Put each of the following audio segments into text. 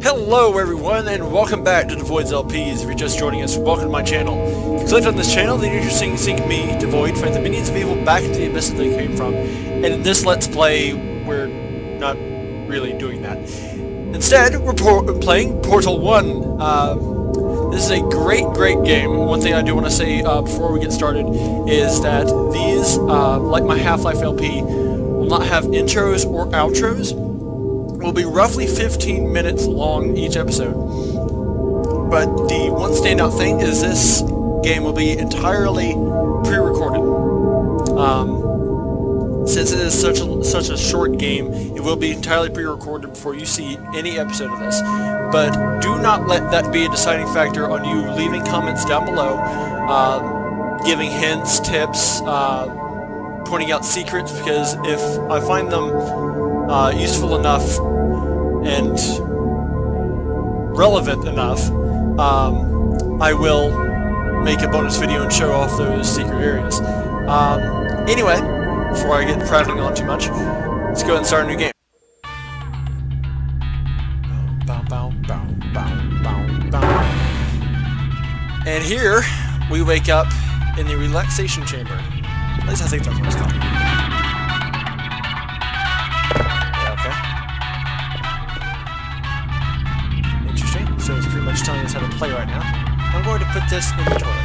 Hello everyone, and welcome back to Devoid's LPs. If you're just joining us, welcome to my channel. If you clicked on this channel, then you're interested in seeing me, Devoid, find the minions of evil back into the abyss that they came from. And in this Let's Play, we're not really doing that. Instead, we're playing Portal 1. This is a great game. One thing I do want to say before we get started is that these, like my Half-Life LP, will not have intros or outros. Will be roughly 15 minutes long each episode. But the one standout thing is this game will be entirely pre-recorded. Since it is such a short game, it will be entirely pre-recorded before you see any episode of this. But do not let that be a deciding factor on you leaving comments down below, giving hints, tips, pointing out secrets, because if I find them useful enough and relevant enough, I will make a bonus video and show off those secret areas. Anyway, before I get prattling on too much, let's go ahead and start a new game. And here, we wake up in the relaxation chamber. At least I think that's what it's called. So it's pretty much telling us how to play right now. I'm going to put this in the toilet.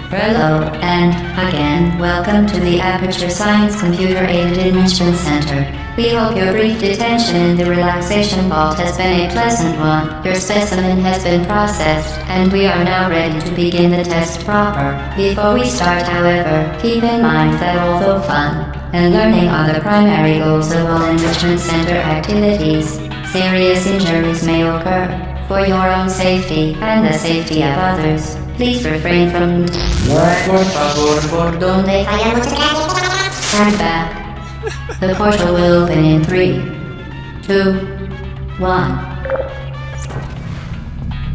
Hello, and again, welcome to the Aperture Science Computer Aided Enrichment Center. We hope your brief detention in the relaxation vault has been a pleasant one. Your specimen has been processed, and we are now ready to begin the test proper. Before we start, however, keep in mind that although fun and learning are the primary goals of all enrichment center activities, serious injuries may occur. For your own safety and the safety of others, please refrain from Stand back. The portal will open in 3, 2, 1.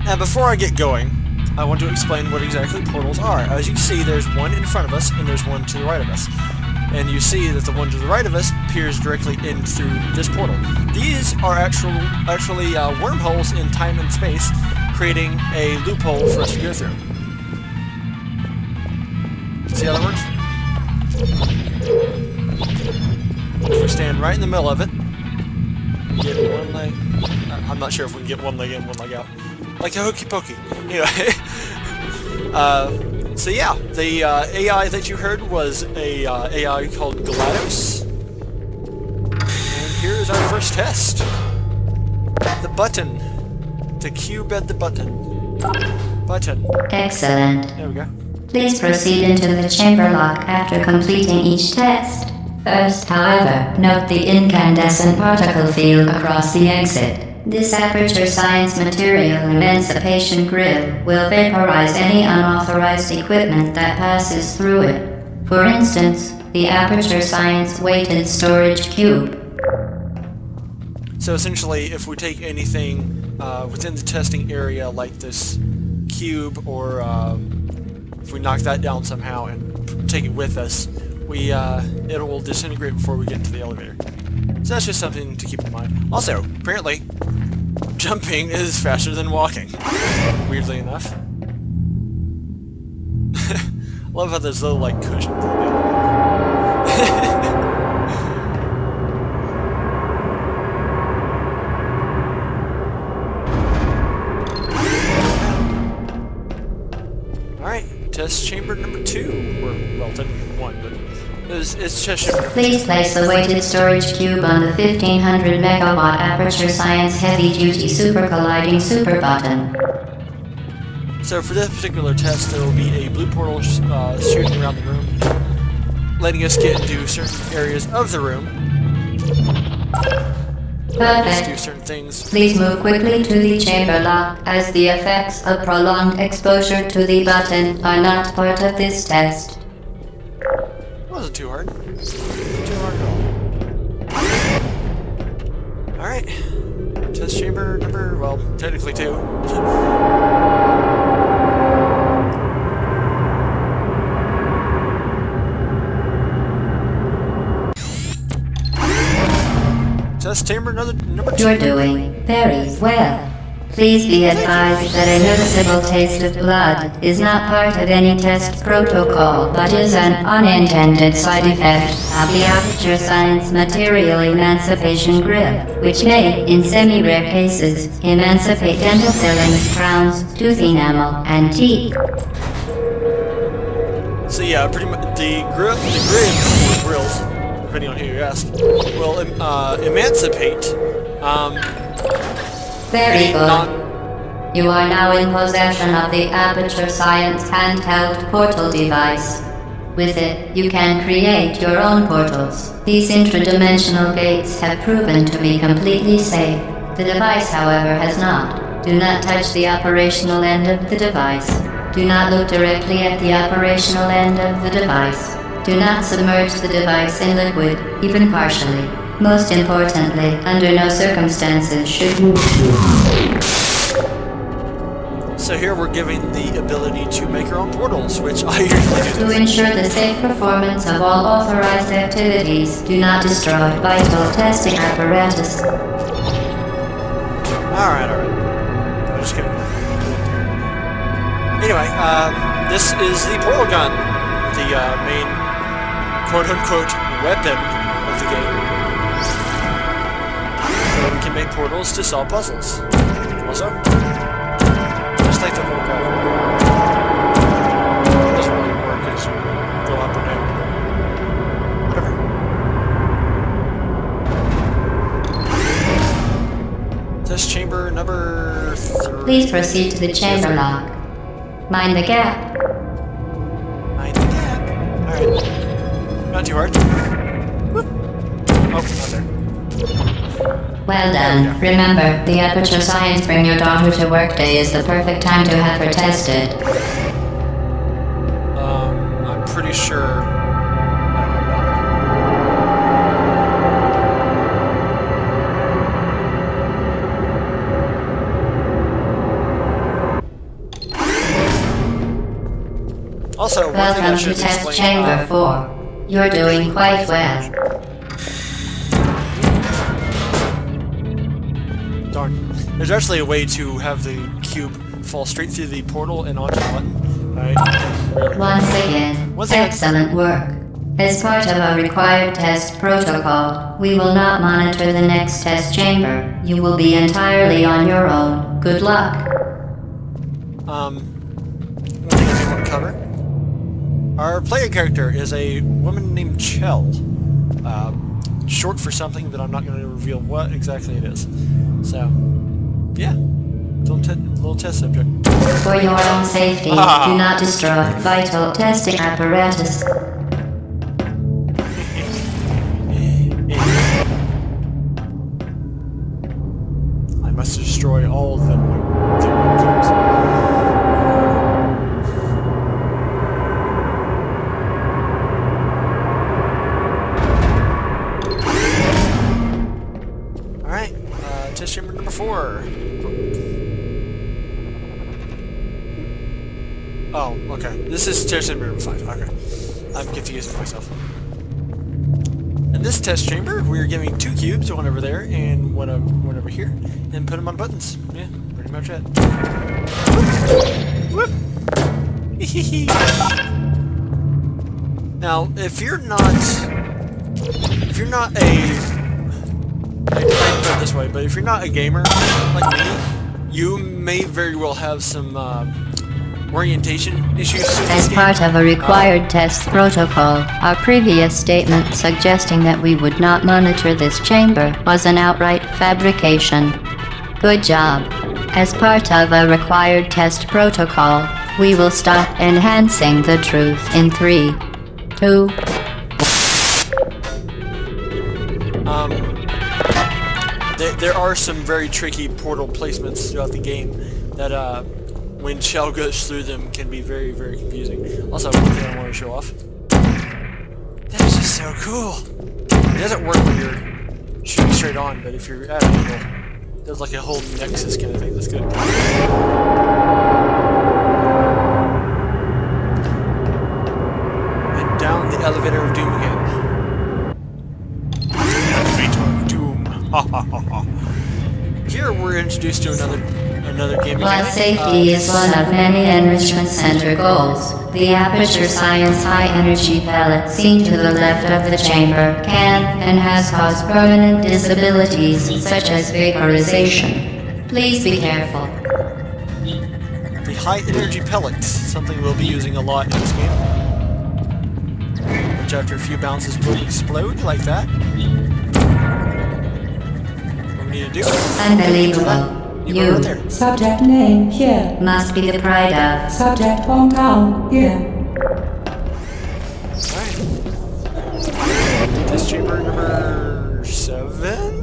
Now before I get going, I want to explain what exactly portals are. As you see, there's one in front of us and there's one to the right of us. And you see that the one to the right of us peers directly in through this portal. These are actually wormholes in time and space, creating a loophole for us to go through. See how that works? If we stand right in the middle of it, get one leg. I'm not sure if we can get one leg in, one leg out. Like a hokey pokey. Anyway. So yeah, the AI that you heard was a AI called GLaDOS. And here's our first test. The button. The cube at the button. Button. Excellent. There we go. Please proceed into the chamber lock after completing each test. First, however, note the incandescent particle field across the exit. This Aperture Science Material Emancipation Grill will vaporize any unauthorized equipment that passes through it. For instance, the Aperture Science Weighted Storage Cube. So essentially, if we take anything within the testing area, like this cube, or if we knock that down somehow and take it with us, it will disintegrate before we get into the elevator. So that's just something to keep in mind. Also, apparently, jumping is faster than walking. Weirdly enough. Love how there's little, like, cushions. Alright, test chamber number 2. Or, well, technically 1, but it's test chamber. Please place the weighted storage cube on the 1500 megawatt Aperture Science Heavy Duty Super Colliding Super Button. So for this particular test, there will be a blue portal shooting around the room, letting us get into certain areas of the room. Let's do certain things. Please move quickly to the chamber lock, as the effects of prolonged exposure to the button are not part of this test. Wasn't too hard. Too hard at all. Alright. Test chamber number, well, technically 2. test chamber number 2. You're doing very well. Please be advised that a noticeable taste of blood is not part of any test protocol, but is an unintended side effect of the Aperture Science Material Emancipation Grip, which may, in semi-rare cases, emancipate dental fillings, crowns, tooth enamel, and teeth. So yeah, pretty much the grills, or grills, depending on who you ask, will emancipate. Very good. You are now in possession of the Aperture Science handheld portal device. With it, you can create your own portals. These intradimensional gates have proven to be completely safe. The device, however, has not. Do not touch the operational end of the device. Do not look directly at the operational end of the device. Do not submerge the device in liquid, even partially. Most importantly, under no circumstances should you... So here we're giving the ability to make our own portals, which I usually do. To ensure the safe performance of all authorized activities, do not destroy vital testing apparatus. Alright. I'm just kidding. Anyway, this is the portal gun, the main quote-unquote weapon of the game. So we can make portals to solve puzzles. Also, just like the whole graphic. It doesn't really work as you go up or down. Whatever. Test chamber number 3. Please proceed to the chamber lock. Mind the gap. Mind the gap. Alright. Not too hard. Whoop. Oh, not there. Well done. Remember, the Aperture Science Bring Your Daughter to Work Day is the perfect time to have her tested. I'm pretty sure... I don't have a daughter. Also, one thing I Welcome should to Test explain, Chamber 4. You're doing quite well. Darn. There's actually a way to have the cube fall straight through the portal and onto the button. Right? Really. Once again, excellent work. As part of a required test protocol, we will not monitor the next test chamber. You will be entirely on your own. Good luck. One thing I do want to cover. Our player character is a woman named Chell. Short for something that I'm not going to reveal what exactly it is. So, yeah. Little test subject. For your own safety, do not destroy vital testing apparatus. I must destroy all of them. Alright, test chamber number 4. Oh, okay. This is test chamber number 5. Okay. I'm confusing myself. In this test chamber, we're giving 2 cubes, one over there and one over here, and put them on buttons. Yeah, pretty much it. Whoop! Whoop! Now, if you're not a... I put it this way, but if you're not a gamer like me, you may very well have some orientation issues. As part of a required test protocol, our previous statement suggesting that we would not monitor this chamber was an outright fabrication. Good job. As part of a required test protocol, we will stop enhancing the truth in 3, 2... There are some very tricky portal placements throughout the game that, when Shell goes through them, can be very, very confusing. Also, one thing I want to show off. That's just so cool! It doesn't work when you're shooting straight on, but if you're at an angle, there's like a whole nexus kind of thing. That's good. And down the elevator of doom again. The elevator of doom. Ha ha Safety is one of many Enrichment Center goals. The Aperture Science high-energy pellet seen to the left of the chamber can and has caused permanent disabilities such as vaporization. Please be careful. The high-energy pellets, something we'll be using a lot in this game. Which after a few bounces will explode like that. What we need to do? Unbelievable. You right there. Subject name here. Must be the pride of. Subject hometown here. Alright. Test chamber number 7?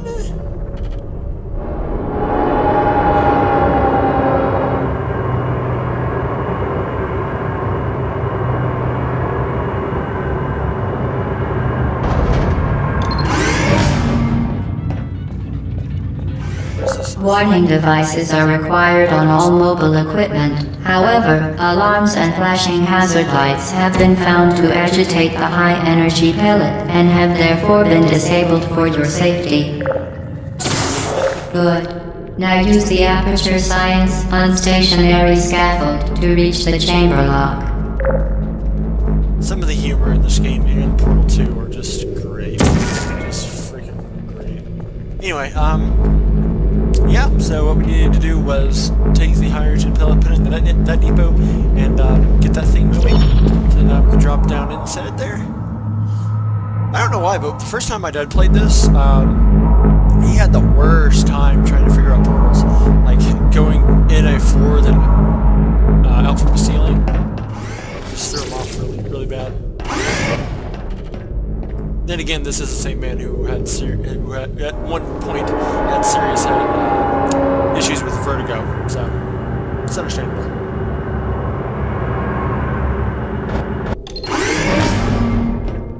Warning devices are required on all mobile equipment. However, alarms and flashing hazard lights have been found to agitate the high-energy pellet and have therefore been disabled for your safety. Good. Now use the Aperture Science unstationary scaffold to reach the chamber lock. Some of the humor in this game and Portal 2 are just great. Just freaking great. Anyway, yeah, so what we needed to do was take the hydrogen pellet, put it in that depot, and get that thing moving. So now we can drop down inside there. I don't know why, but the first time my dad played this, he had the worst time trying to figure out portals. Like, going in a floor that out from the ceiling. Just threw him off really bad. Then again, this is the same man who had at one point had serious issues with vertigo, so it's understandable.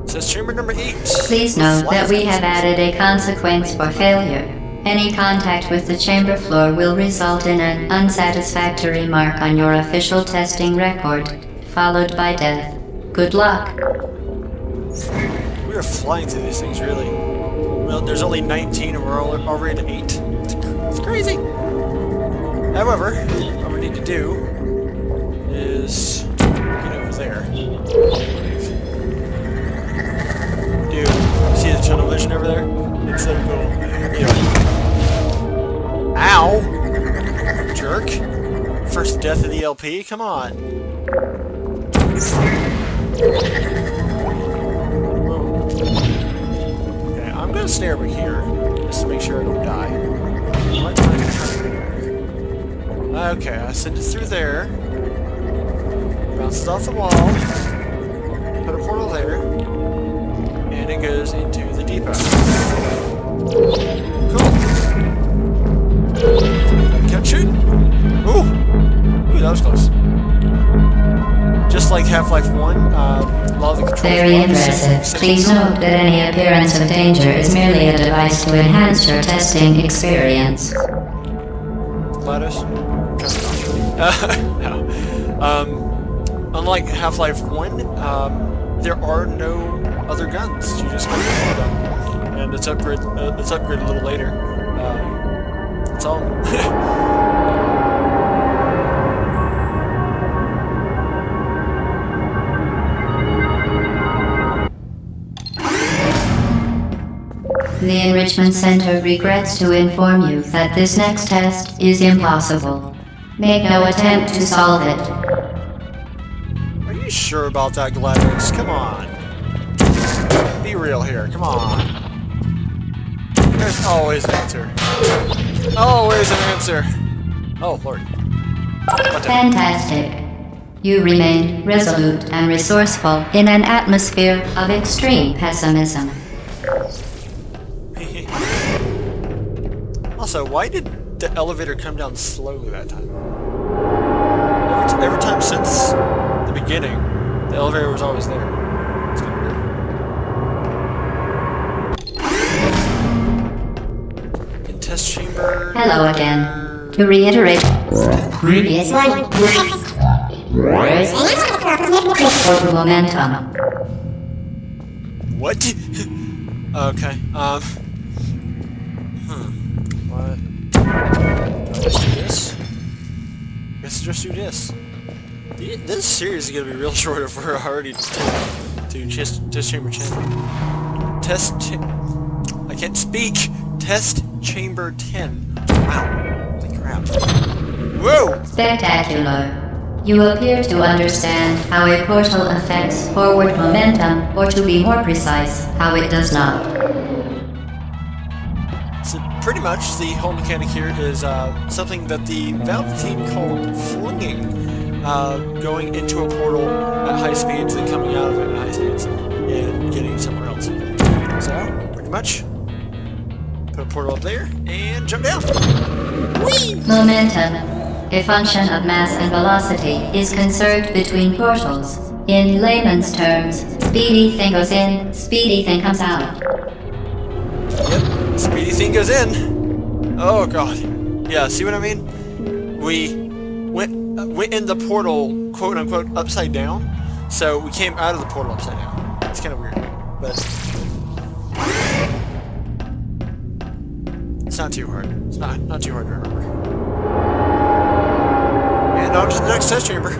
It says chamber number 8. Please note that we have added a consequence for failure. Any contact with the chamber floor will result in an unsatisfactory mark on your official testing record, followed by death. Good luck. We are flying through these things, really. Well, there's only 19 and we're already at 8. It's crazy. However, what we need to do is get over there. Dude, see the tunnel vision over there? It's so cool. Anyway. Ow! Jerk. First death of the LP? Come on. Okay, I'm gonna stay over here just to make sure I don't die. Okay, I send it through there. Bounces off the wall. Put a portal there. And it goes into the depot. Cool. Catch it. Ooh! Ooh, that was close. Just like Half-Life 1, a lot of the controls... Very impressive. Please note that any appearance of danger is merely a device to enhance your testing experience. GLaDOS? No. Unlike Half-Life 1, there are no other guns. You just get one gun. And it's upgraded a little later. That's all. The Enrichment Center regrets to inform you that this next test is impossible. Make no attempt to solve it. Are you sure about that, GLaDOS? Come on. Be real here. Come on. There's always an answer. Always an answer. Oh, Lord. Fantastic. You remained resolute and resourceful in an atmosphere of extreme pessimism. Also, why did the elevator come down slowly that time? Every time since the beginning, the elevator was always there. It's kind of weird. In test chamber... Hello again. To reiterate, previous one. Momentum. What? Okay, What? Let's do this. let's just do this. This series is gonna be real short if we're already to test chamber 10. I can't speak. Test chamber 10. Wow. Holy crap. Whoa! Spectacular. You appear to understand how a portal affects forward momentum, or to be more precise, how it does not. So pretty much the whole mechanic here is something that the Valve team called flinging, going into a portal at high speeds and coming out of it at high speeds and getting somewhere else. So pretty much put a portal up there and jump down. Whee! Momentum, a function of mass and velocity, is conserved between portals. In layman's terms, speedy thing goes in, speedy thing comes out. Yep, speedy thing goes in. Oh god. Yeah, see what I mean? We went in the portal, quote unquote, upside down. So we came out of the portal upside down. It's kind of weird, but it's not too hard. It's not too hard to remember. And on to the next test chamber.